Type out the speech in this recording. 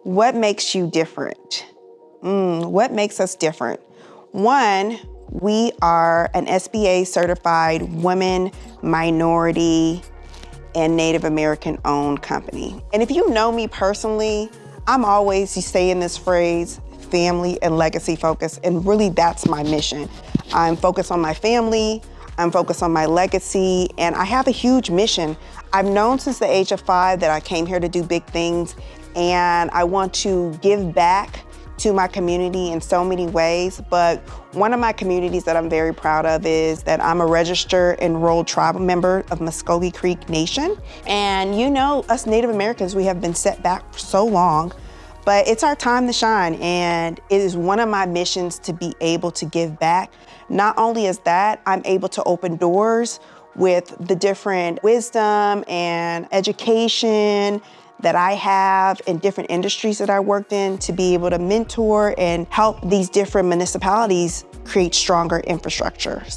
What makes you different? What makes us different? One, we are an SBA certified women, minority, and Native American owned company. And if you know me personally, I'm always saying this phrase, family and legacy focus, and really that's my mission. I'm focused on my family, I'm focused on my legacy, and I have a huge mission. I've known since the age of 5 that I came here to do big things, and I want to give back to my community in so many ways, but one of my communities that I'm very proud of is that I'm a registered enrolled tribal member of Muskogee Creek Nation. And you know, us Native Americans, we have been set back for so long, but it's our time to shine, and it is one of my missions to be able to give back. Not only is that, I'm able to open doors with the different wisdom and education that I have in different industries that I worked in to be able to mentor and help these different municipalities create stronger infrastructures.